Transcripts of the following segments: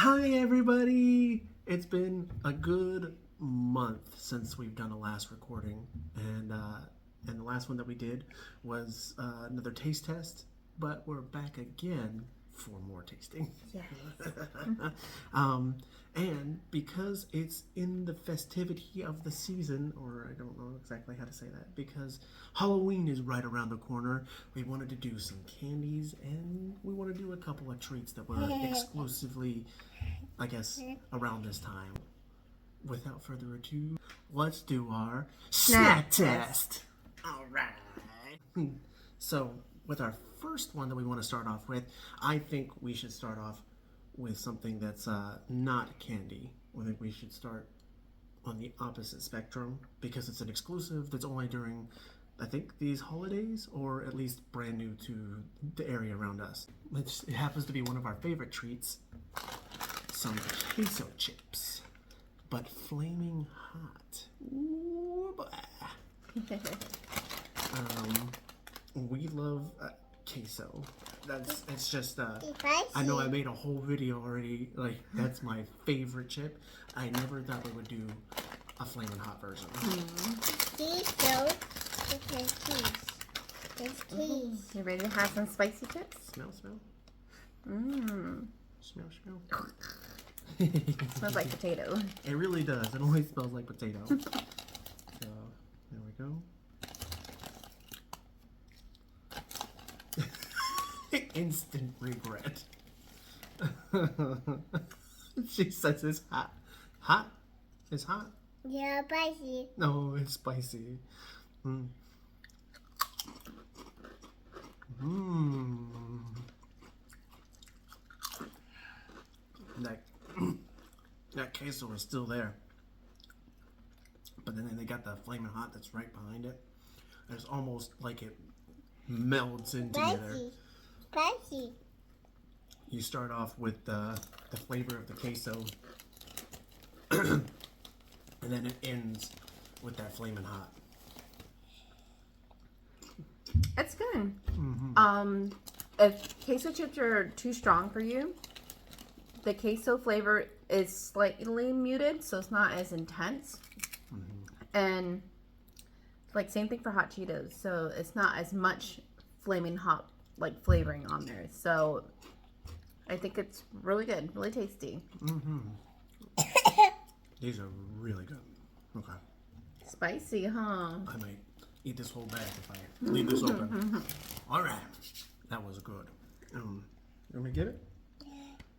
Hi everybody! It's been a good month since we've done a last recording, and the last one that we did was another taste test, but we're back again for more tasting. Yes. And because it's in the festivity of the season, or I don't know exactly how to say that, because Halloween is right around the corner, we wanted to do some candies, and we want to do a couple of treats that were exclusively, I guess, around this time. Without further ado, let's do our snack test. All right. So, with our first one that we want to start off with, I think we should start off with something that's not candy. I think we should start on the opposite spectrum because it's an exclusive that's only during, I think, these holidays, or at least brand new to the area around us. It happens to be one of our favorite treats, some queso chips, but flaming hot. Ooh, we love queso. It's just I know I made a whole video already. Like, that's my favorite chip. I never thought we would do a flaming hot version. Queso. It's cheese. You ready to have some spicy chips? Smell. Mmm. Smell. Smells like potato. It really does. It always smells like potato. So, there we go. Instant regret. She says it's hot. Hot? It's hot? Yeah, spicy. No, it's spicy. Mmm. That queso is still there. But then they got the flaming hot that's right behind it. It's almost like it melds in together. Spicy. You start off with the flavor of the queso, and then it ends with that flaming hot. It's good. If queso chips are too strong for you, the queso flavor is slightly muted, so it's not as intense. And like same thing for hot Cheetos, so it's not as much flaming hot like flavoring on there. So I think it's really good, really tasty. These are really good. Okay. Spicy, huh? I might eat this whole bag if I leave this open. All right, that was good. You want me to get it?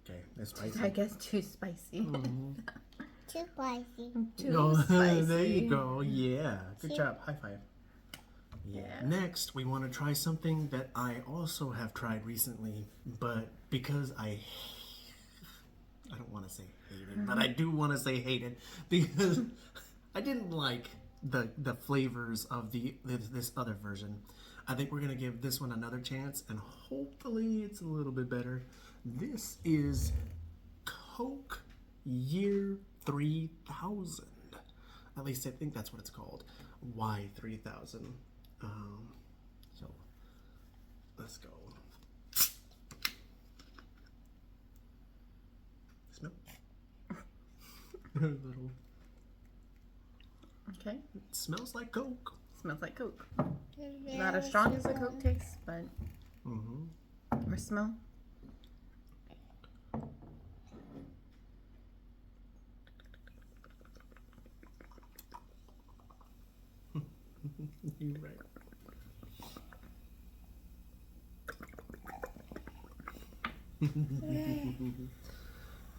Okay, that's spicy. I guess too spicy. Too spicy. Too spicy. There you go. Yeah, good job. High five. Yeah. Next, we want to try something that I also have tried recently, but because I don't want to say hated, but I do want to say hated because I didn't like the flavors of this other version. I think we're gonna give this one another chance, and hopefully it's a little bit better. This is Coke Year 3000. At least I think that's what it's called. Y3000. So let's go. Smell. Little. Okay. It smells like Coke. Smells like Coke. Not as strong as the Coke tastes, but or smell. You're right.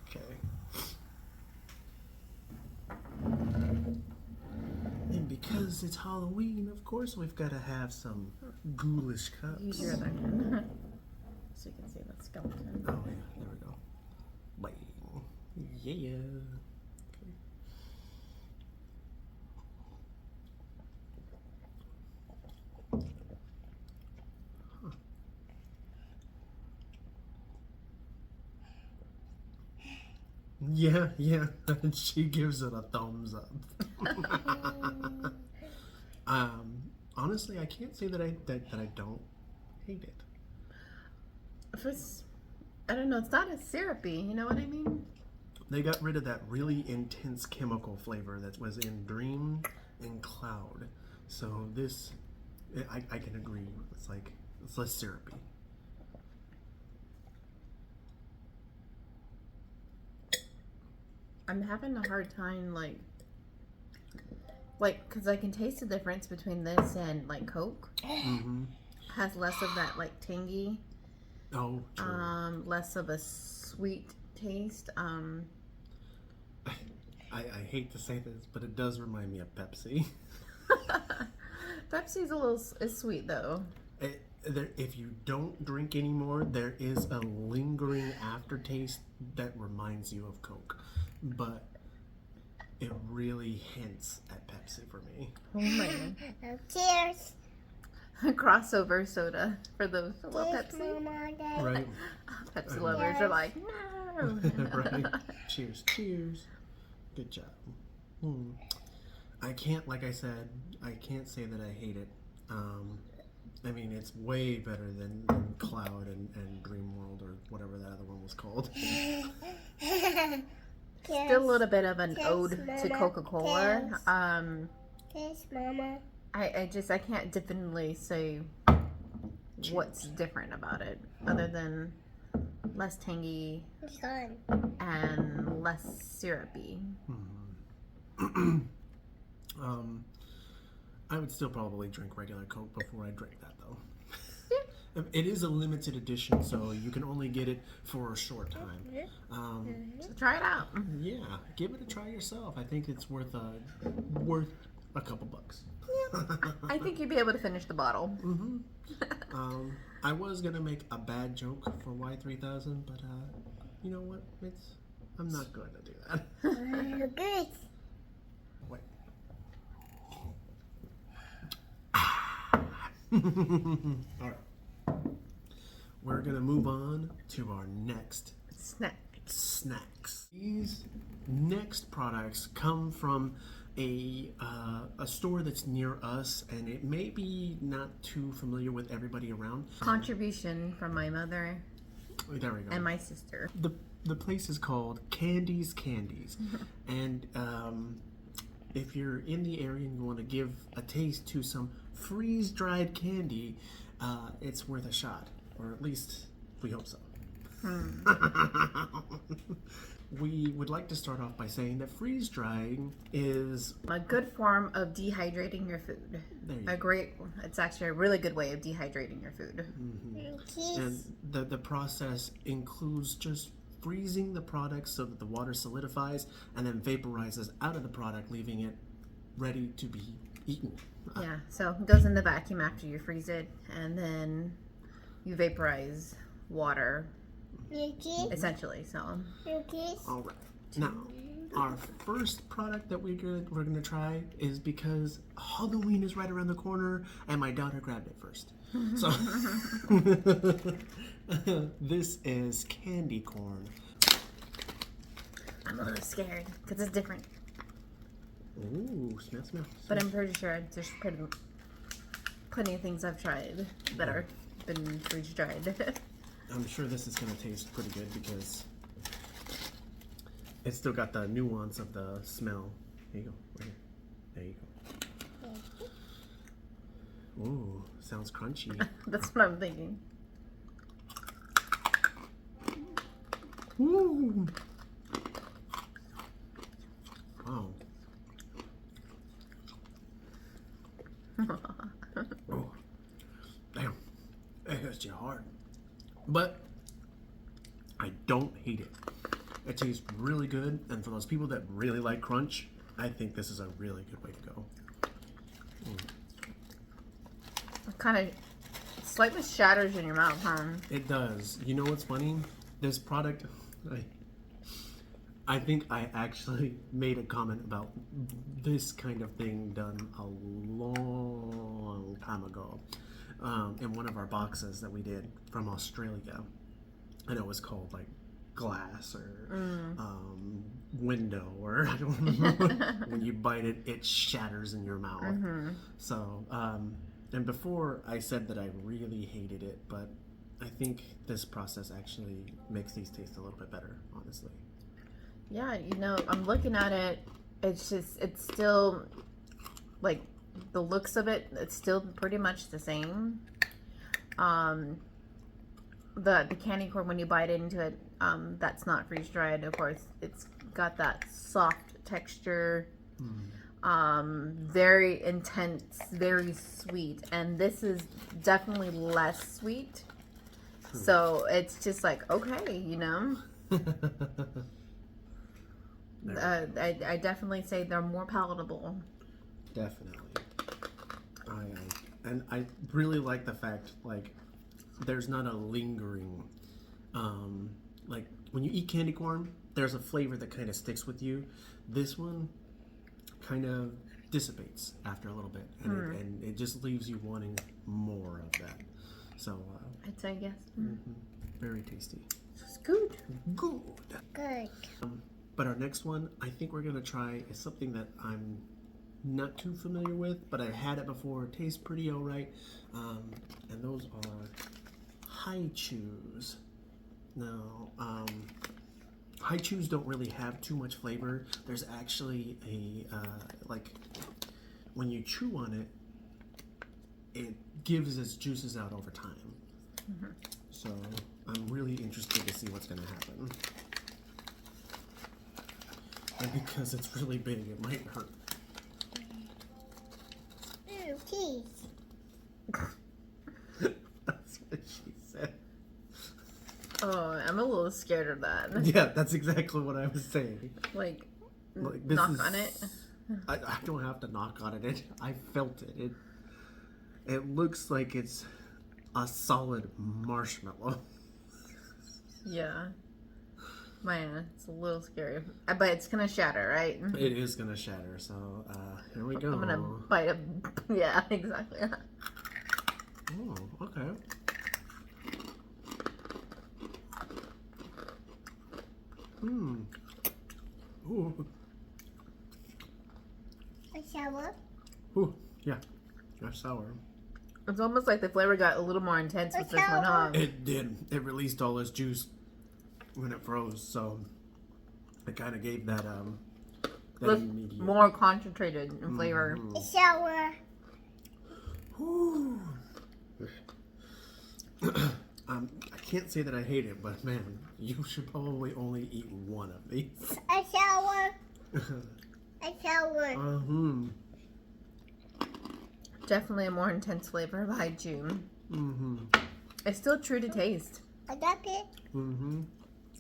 Okay. And because it's Halloween, of course, we've got to have some ghoulish cups. Use your other hand so you can see the skeleton. Oh yeah, there we go. Bang. Yeah. Okay. Yeah. She gives it a thumbs up. Honestly, I can't say that I don't hate it. I don't know, it's not as syrupy, you know what I mean? They got rid of that really intense chemical flavor that was in Dream and Cloud. So this, I can agree. It's less syrupy. I'm having a hard time, because I can taste the difference between this and, like, Coke. Mm-hmm. Has less of that, like, tangy. Oh, true. Less of a sweet taste. I hate to say this, but it does remind me of Pepsi. Pepsi's is sweet, though. If you don't drink anymore, there is a lingering aftertaste that reminds you of Coke. But it really hints at Pepsi for me. Oh my god. Cheers. Crossover soda for those who love Cheers, Pepsi. Mama, Dad. Right? Pepsi lovers are like, no. Right? Cheers, cheers. Good job. I can't, like I said, I can't say that I hate it. I mean, it's way better than Cloud and Dream World or whatever that other one was called. Still a little bit of an Cheers, ode to Mama. Coca-Cola. Cheers, Mama. I can't definitely say what's different about it other than less tangy Son. and less syrupy. I would still probably drink regular Coke before I drink that, though. It is a limited edition, so you can only get it for a short time. So try it out. Yeah, give it a try yourself. I think it's worth a couple bucks. I think you'd be able to finish the bottle. I was gonna make a bad joke for Y3000, but you know what? I'm not going to do that. Good. Wait. All right. We're gonna move on to our next snacks. These next products come from a store that's near us, and it may be not too familiar with everybody around. Contribution from my mother There we go. and my sister. The place is called Kandies Candies, and if you're in the area and you want to give a taste to some freeze-dried candy, it's worth a shot, or at least we hope so. We would like to start off by saying that freeze-drying is A good form of dehydrating your food. There you go. It's actually a really good way of dehydrating your food. Cheers. and the process includes just freezing the product so that the water solidifies and then vaporizes out of the product, leaving it ready to be eaten. Yeah, so it goes in the vacuum after you freeze it, and then you vaporize water, You kiss? essentially. So You kiss? All right. Now, our first product that we're gonna try is because Halloween is right around the corner, and my daughter grabbed it first. So this is candy corn. I'm a little scared because it's different, Ooh, smell. but I'm pretty sure there's plenty of things I've tried that are been freeze dried. I'm sure this is gonna taste pretty good because it's still got the nuance of the smell. Here you go, right here. There you go. Ooh, sounds crunchy. That's what I'm thinking. Ooh. Wow. Oh, damn, it hits you hard. But I don't hate it. It tastes really good, and for those people that really like crunch, I think this is a really good way to go. It kind of slightly shatters in your mouth, huh? It does. You know what's funny? This product, I think I actually made a comment about this kind of thing done a long time ago in one of our boxes that we did from Australia. And it was called like glass or window, or I don't remember. When you bite it, it shatters in your mouth. So, and before I said that I really hated it, but I think this process actually makes these taste a little bit better, honestly. Yeah, you know, I'm looking at it. It's just, it's still, like, the looks of it, it's still pretty much the same. The candy corn, when you bite into it, that's not freeze dried. Of course, it's got that soft texture. Very intense, very sweet, and this is definitely less sweet. So it's just like, okay, you know. I definitely say they're more palatable. Definitely. And I really like the fact, like, there's not a lingering, like, when you eat candy corn, there's a flavor that kind of sticks with you. This one kind of dissipates after a little bit, and it just leaves you wanting more of that. So, I'd say yes. very tasty. It's good. Good. Good. But our next one, I think we're going to try is something that I'm not too familiar with, but I've had it before. It tastes pretty alright. And those are high chews. Now, high chews don't really have too much flavor. There's actually a, like, when you chew on it, it gives its juices out over time. So I'm really interested to see what's going to happen. And because it's really big, it might hurt. Cheese. That's what she said. Oh, I'm a little scared of that. Yeah, that's exactly what I was saying. Like This knock is- on it. I don't have to knock on it. I felt it. It looks like it's a solid marshmallow. Yeah. Man, it's a little scary. But it's gonna shatter, right? It is gonna shatter. So here we go. I'm gonna bite it. Yeah, exactly. Oh, okay. Ooh. A shower. Ooh. Yeah. That's sour. It's almost like the flavor got a little more intense with this one, huh? It did. It released all its juice when it froze, so it kind of gave that Look immediate. more concentrated in flavor. A shower. Ooh. I can't say that I hate it, but man, you should probably only eat one of these. A shower. A shower. Definitely a more intense flavor by June. It's still true to taste. I got it.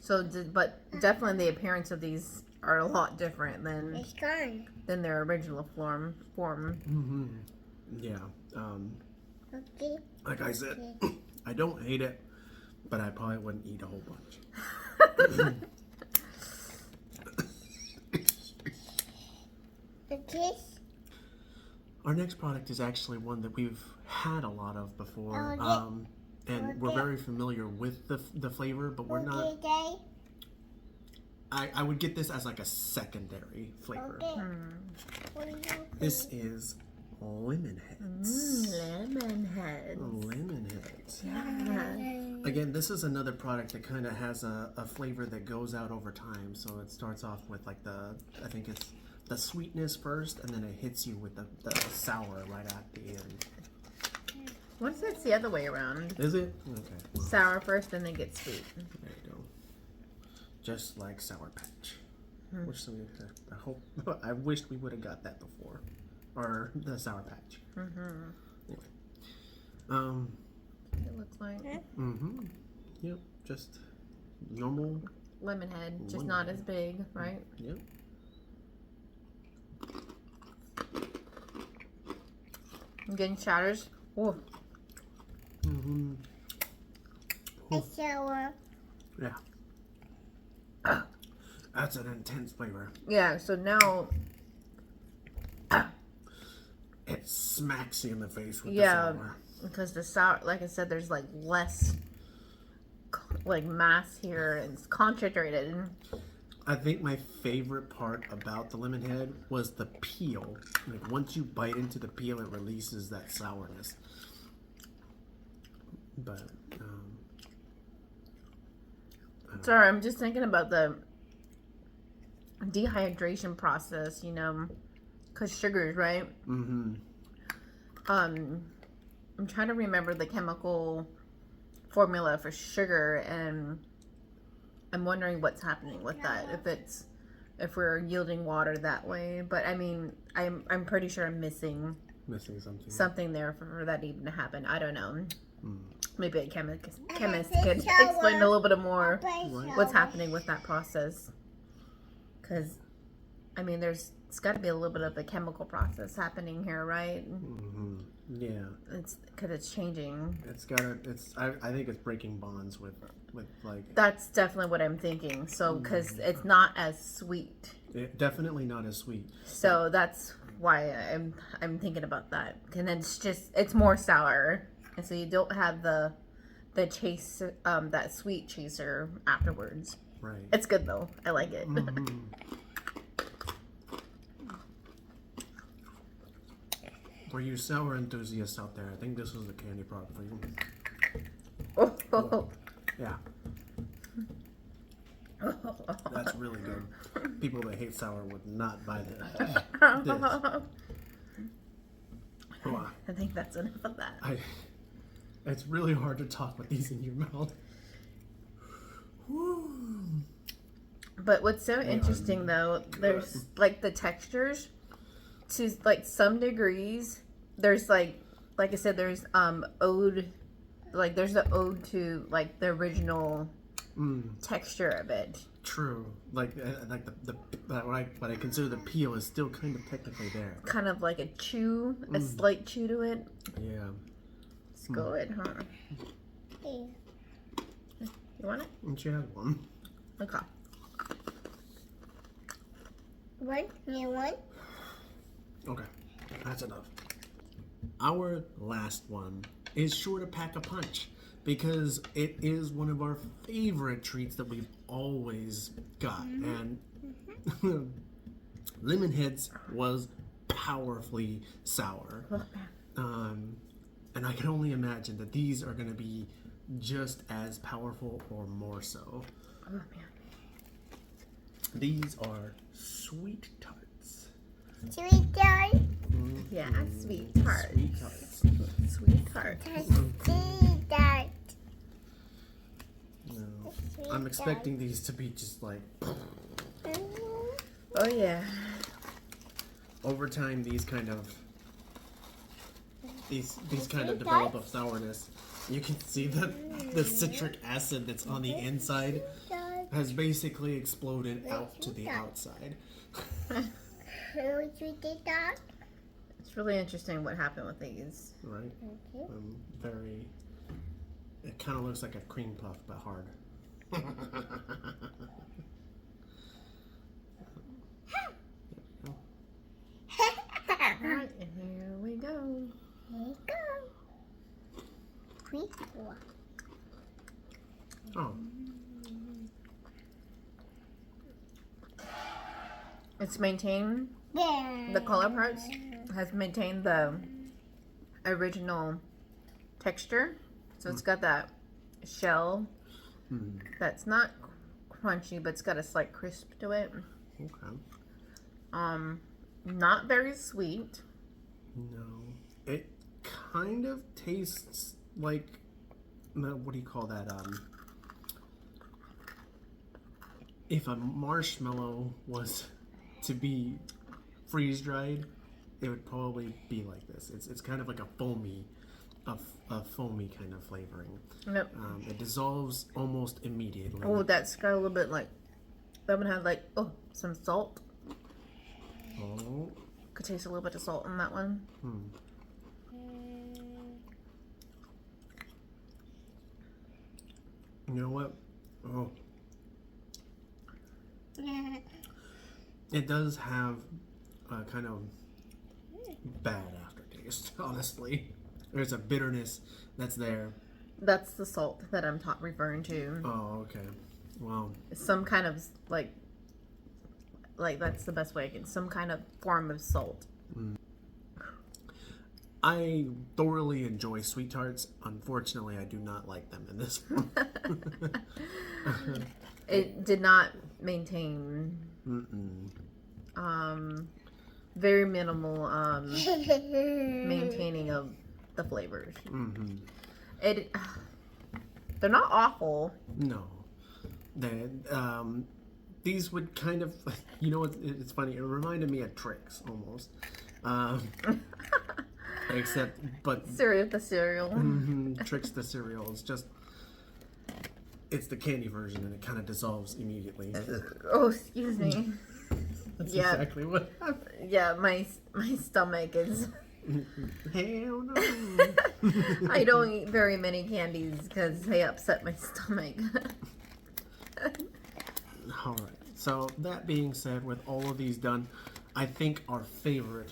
So, but definitely the appearance of these are a lot different It's gone. than their original form. Yeah. Okay. Like I said, I don't hate it, but I probably wouldn't eat a whole bunch. A kiss. Our next product is actually one that we've had a lot of before, Oh, and we're very familiar with the flavor, but we're not. Okay. I would get this as like a secondary flavor. Okay. What do you This is lemon heads. Lemon head. Lemon heads. Yeah. Again, this is another product that kind of has a flavor that goes out over time. So it starts off with like I think it's the sweetness first, and then it hits you with the sour right at the end. What if it's the other way around? Is it? Okay. Sour first, then they get sweet. There you go. Just like Sour Patch. Which I hope I wished we would have got that before, or the Sour Patch. Anyway, It looks like Yep. Just normal. lemon head, just Lemon not head. as big, right? Yep. I'm getting shatters. Oh, A shower. Yeah. That's an intense flavor. yeah. So now, It smacks you in the face with yeah, the sour. because the sour, like I said, there's like less, like mass here, and it's concentrated. I think my favorite part about the lemon head was the peel. Like once you bite into the peel, it releases that sourness. But Sorry, I'm just thinking about the dehydration process, you know, because sugars, right? Mm-hmm. I'm trying to remember the chemical formula for sugar, and I'm wondering what's happening with that. If we're yielding water that way, but I mean, I'm pretty sure I'm missing something there for that even to happen. I don't know. Maybe a chemist could explain a little bit more what's happening with that process. Because, I mean, it's got to be a little bit of a chemical process happening here, right? Mm-hmm. Yeah. It's because it's changing. I think it's breaking bonds with like. That's definitely what I'm thinking. So, because it's not as sweet. Definitely not as sweet. So that's why I'm thinking about that. And then it's more sour, and so you don't have the chase that sweet chaser afterwards. Right. It's good though. I like it. Mm-hmm. For you sour enthusiasts out there, I think this was the candy product for you. Oh. Yeah. That's really good. People that hate sour would not buy this. Wow. I think that's enough of that. It's really hard to talk with these in your mouth. But what's so interesting though, there's like the textures to like some degrees. There's like I said, there's there's an ode to like the original texture of it. True. Like the what I consider the peel is still kind of technically there. Kind of like a slight chew to it. Yeah. It's good, huh? Yeah. You want it? And she has one. Okay. One? You want? Okay. That's enough. Our last one is sure to pack a punch because it is one of our favorite treats that we've always got. And Lemon Heads was powerfully sour. And I can only imagine that these are going to be just as powerful or more so. Oh, man. These are sweet tarts. Sweet tart? Yeah, sweet tarts. Sweet tarts. Sweet tarts. Sweet tart. No. I'm expecting these to be just like... Oh, yeah. Over time, these kind of develop a sourness. You can see that the citric acid that's on the inside has basically exploded out to the outside. Sweet tart? It's really interesting what happened with these. Right? It kind of looks like a cream puff, but hard. Alright, and here we go. Here you go. Sweet one. Oh. It's maintained, the color parts has maintained the original texture. So it's got that shell that's not crunchy, but it's got a slight crisp to it. Okay. Not very sweet. No. It kind of tastes like, what do you call that? If a marshmallow was to be freeze dried, it would probably be like this. It's kind of like a foamy kind of flavoring. Yep. It dissolves almost immediately. Oh, that's got a little bit like, that one had like, some salt. Oh. Could taste a little bit of salt in that one. You know what? Oh. It does have a kind of bad aftertaste, honestly. There's a bitterness that's there. That's the salt that I'm referring to. Oh, okay. Wow. Some kind of like that's the best way I can. Some kind of form of salt. I thoroughly enjoy sweet tarts. Unfortunately, I do not like them in this form. It did not maintain. Very minimal maintaining of the flavors. They're not awful. No. These would kind of, you know, it's funny. It reminded me of Trix almost. Except, but The cereal. Trix the cereal is just, it's the candy version, and it kind of dissolves immediately. Oh, excuse me. That's exactly what happened. Yeah, my stomach is. Hell no. I don't eat very many candies because they upset my stomach. All right. So that being said, with all of these done, I think our favorite,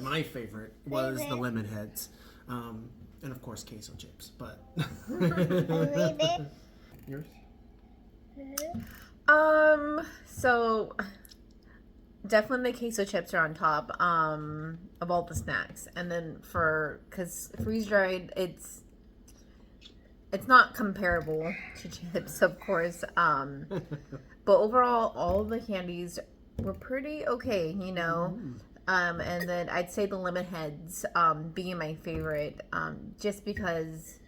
my favorite, was the lemon heads, and of course queso chips. But yours? So definitely the queso chips are on top of all the snacks, and then because freeze dried, it's not comparable to chips, of course. But overall, all of the candies were pretty okay, you know. And then I'd say the lemon heads being my favorite, just because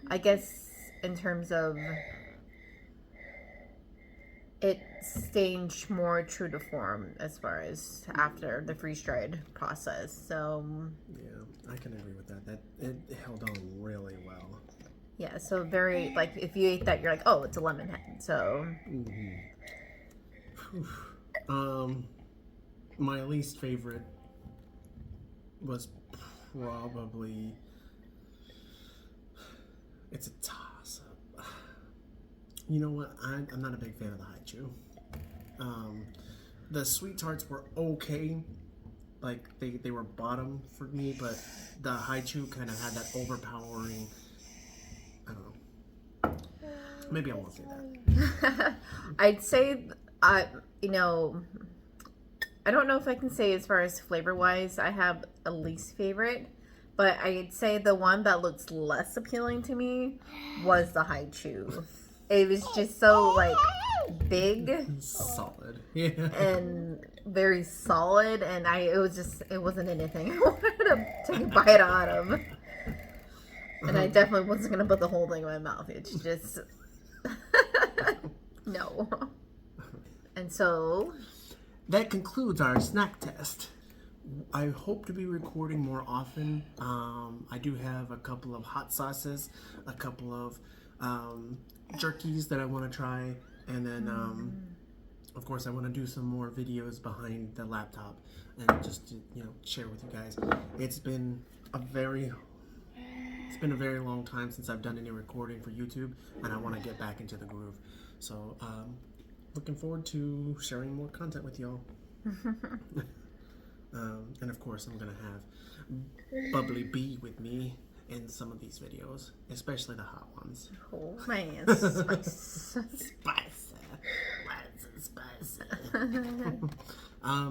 I guess in terms of it staying more true to form as far as after the freeze dried process. So yeah, I can agree with that. It held on really well. Yeah, so very like if you ate that, you're like, oh, it's a lemon head. So. My least favorite was probably, it's a toss up. You know what? I'm not a big fan of the Haichu. The sweet tarts were okay. Like they were bottom for me, but the Haichu kind of had that overpowering. I don't know. Maybe I won't say that. I'd say, you know, I don't know if I can say as far as flavor wise, I have a least favorite, but I'd say the one that looks less appealing to me was the Haichu. It was just so like big, solid, yeah, and very solid, and it wasn't anything I wanted to take a bite out of, and I definitely wasn't gonna put the whole thing in my mouth. It's just no. And so that concludes our snack test. I hope to be recording more often. I do have a couple of hot sauces, a couple of jerkies that I want to try, and then of course I want to do some more videos behind the laptop and just to, you know, share with you guys. It's been a very long time since I've done any recording for YouTube, and I want to get back into the groove. So looking forward to sharing more content with y'all. And of course I'm gonna have Bubbly Bee with me in some of these videos, especially the hot ones. Oh man, Spicy. All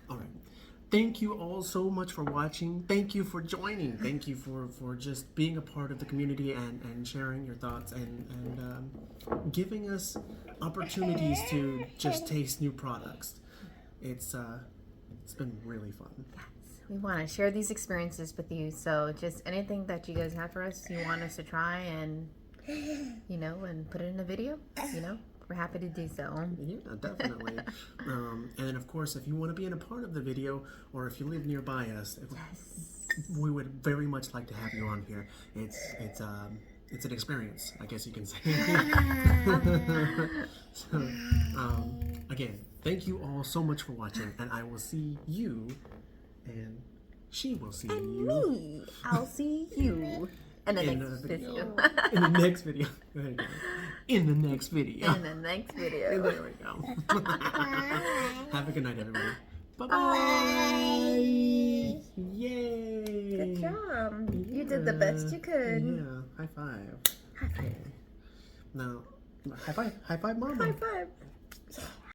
right. Thank you all so much for watching. Thank you for joining. Thank you for just being a part of the community and sharing your thoughts and giving us opportunities to just taste new products. It's been really fun. Yes, we want to share these experiences with you. So just anything that you guys have for us, you want us to try and, you know, and put it in a video, you know, we're happy to do so. Yeah, definitely. And then of course, if you want to be in a part of the video, or if you live nearby us, we would very much like to have you on here. It's an experience, I guess you can say. So, again, thank you all so much for watching, and I will see you, and she will see you. Me, I'll see you in the in next video. video. In the next video. There you go. In the next video. In the next video. There we go. Have a good night, everybody. Bye-bye. Bye. Yay. Good job. You did the best you could. Yeah. High five. High five. Now, high five. High five, Mama. High five.